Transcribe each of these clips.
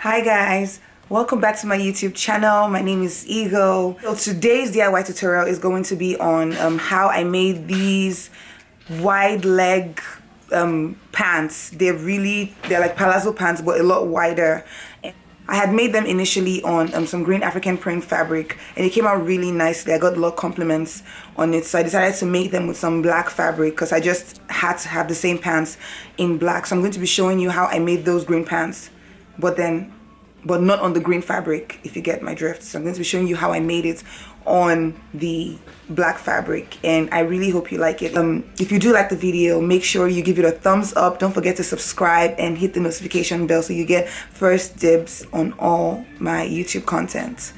Hi guys, welcome back to my YouTube channel. My name is Igho. So today's DIY tutorial is going to be on how I made these wide leg pants. They're like Palazzo pants but a lot wider. I had made them initially on some green African print fabric and it came out really nicely. I got a lot of compliments on it, so I decided to make them with some black fabric because I just had to have the same pants in black. So I'm going to be showing you how I made those green pants, but not on the green fabric, if you get my drift. So I'm going to be showing you how I made it on the black fabric, and I really hope you like it. If you do like the video, make sure you give it a thumbs up. Don't forget to subscribe and hit the notification bell so you get first dibs on all my YouTube content.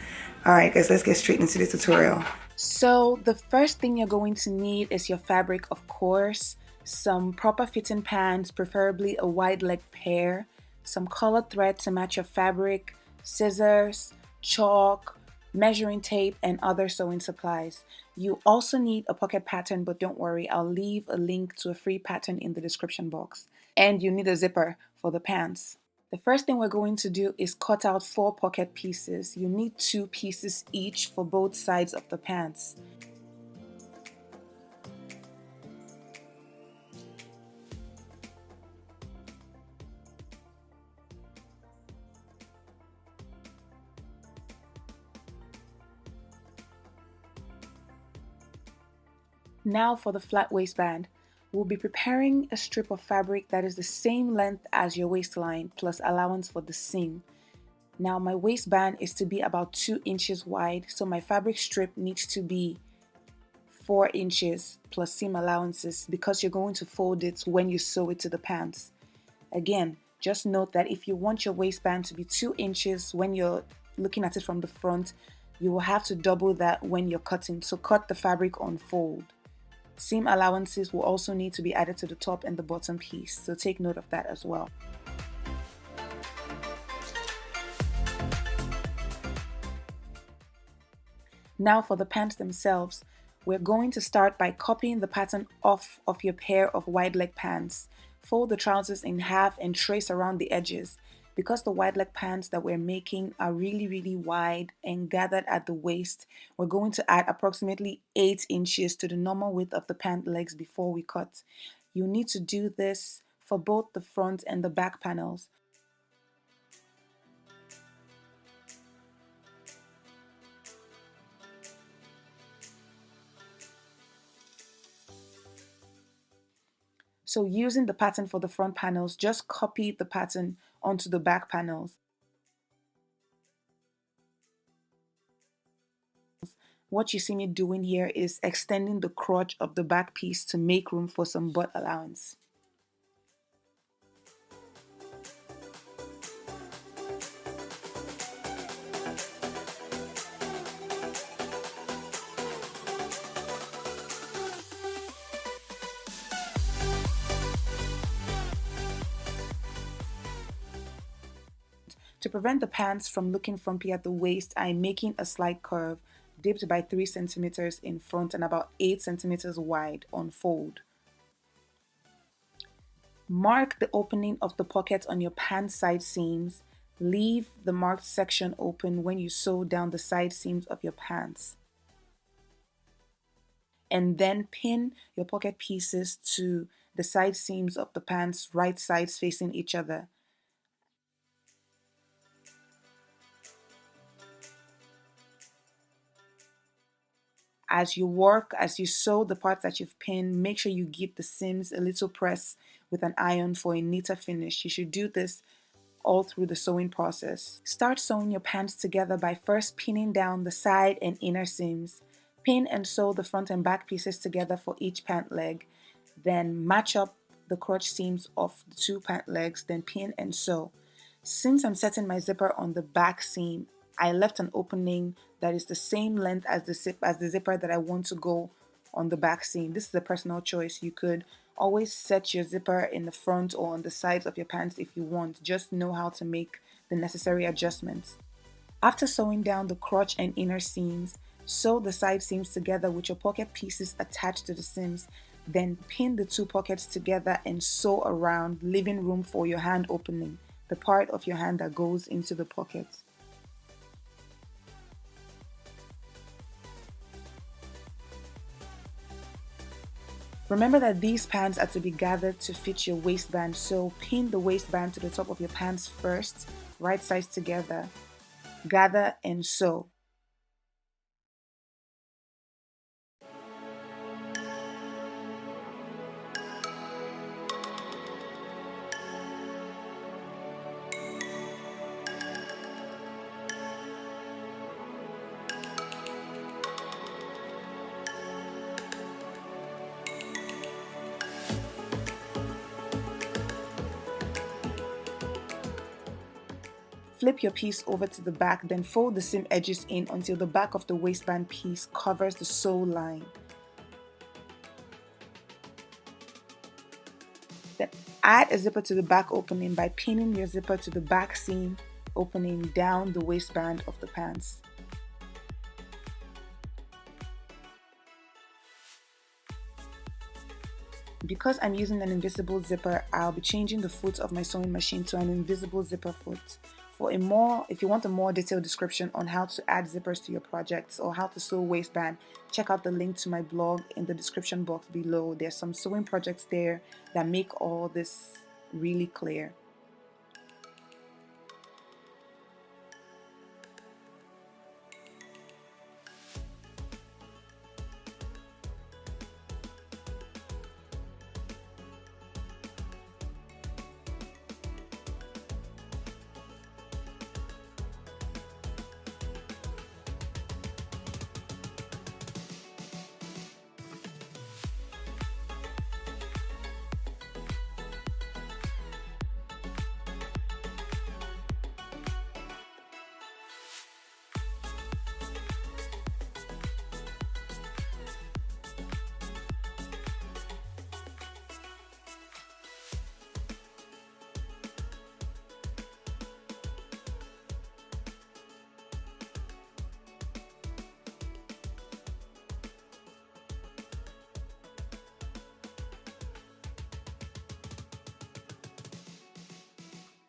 Alright guys, let's get straight into the tutorial. So the first thing you're going to need is your fabric, of course, some proper fitting pants, preferably a wide leg pair, some colored thread to match your fabric, scissors, chalk, measuring tape, and other sewing supplies. You also need a pocket pattern, but don't worry, I'll leave a link to a free pattern in the description box. And you need a zipper for the pants. The first thing we're going to do is cut out 4 pocket pieces. You need 2 pieces each for both sides of the pants. Now for the flat waistband. We'll be preparing a strip of fabric that is the same length as your waistline plus allowance for the seam. Now my waistband is to be about 2 inches wide, so my fabric strip needs to be 4 inches plus seam allowances because you're going to fold it when you sew it to the pants. Again, just note that if you want your waistband to be 2 inches when you're looking at it from the front, you will have to double that when you're cutting, so cut the fabric on fold. Seam allowances will also need to be added to the top and the bottom piece, so take note of that as well. Now for the pants themselves, we're going to start by copying the pattern off of your pair of wide leg pants. Fold the trousers in half and trace around the edges. Because the wide leg pants that we're making are really wide and gathered at the waist, we're going to add approximately 8 inches to the normal width of the pant legs before we cut. You need to do this for both the front and the back panels. So using the pattern for the front panels, just copy the pattern onto the back panels. What you see me doing here is extending the crotch of the back piece to make room for some butt allowance. To prevent the pants from looking frumpy at the waist, I'm making a slight curve, dipped by 3 centimeters in front and about 8 centimeters wide on fold. Mark the opening of the pocket on your pant side seams. Leave the marked section open when you sew down the side seams of your pants. And then pin your pocket pieces to the side seams of the pants, right sides facing each other. As you sew the parts that you've pinned, make sure you give the seams a little press with an iron for a neater finish. You should do this all through the sewing process. Start sewing your pants together by first pinning down the side and inner seams. Pin and sew the front and back pieces together for each pant leg. Then match up the crotch seams of the 2 pant legs, then pin and sew. Since I'm setting my zipper on the back seam, I left an opening that is the same length as the zipper that I want to go on the back seam. This is a personal choice. You could always set your zipper in the front or on the sides of your pants if you want. Just know how to make the necessary adjustments. After sewing down the crotch and inner seams, sew the side seams together with your pocket pieces attached to the seams. Then pin the 2 pockets together and sew around, leaving room for your hand opening. the part of your hand that goes into the pocket. Remember that these pants are to be gathered to fit your waistband, so pin the waistband to the top of your pants first, right sides together, gather and sew. Flip your piece over to the back, then fold the seam edges in until the back of the waistband piece covers the sew line. Then add a zipper to the back opening by pinning your zipper to the back seam opening down the waistband of the pants. Because I'm using an invisible zipper, I'll be changing the foot of my sewing machine to an invisible zipper foot. If you want a more detailed description on how to add zippers to your projects or how to sew waistband, check out the link to my blog in the description box below. There's some sewing projects there that make all this really clear.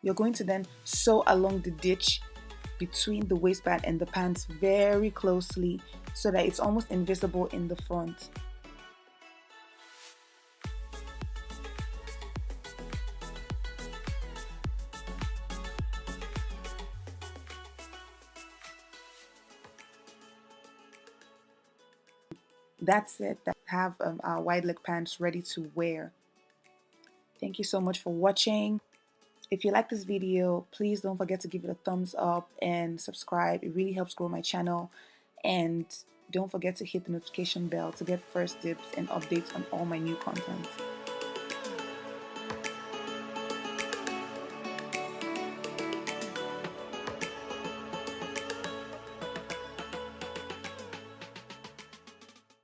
You're going to then sew along the ditch between the waistband and the pants very closely so that it's almost invisible in the front. That's it. Have our wide leg pants ready to wear. Thank you so much for watching. If you like this video, please don't forget to give it a thumbs up and subscribe. It really helps grow my channel. And don't forget to hit the notification bell to get first dibs and updates on all my new content.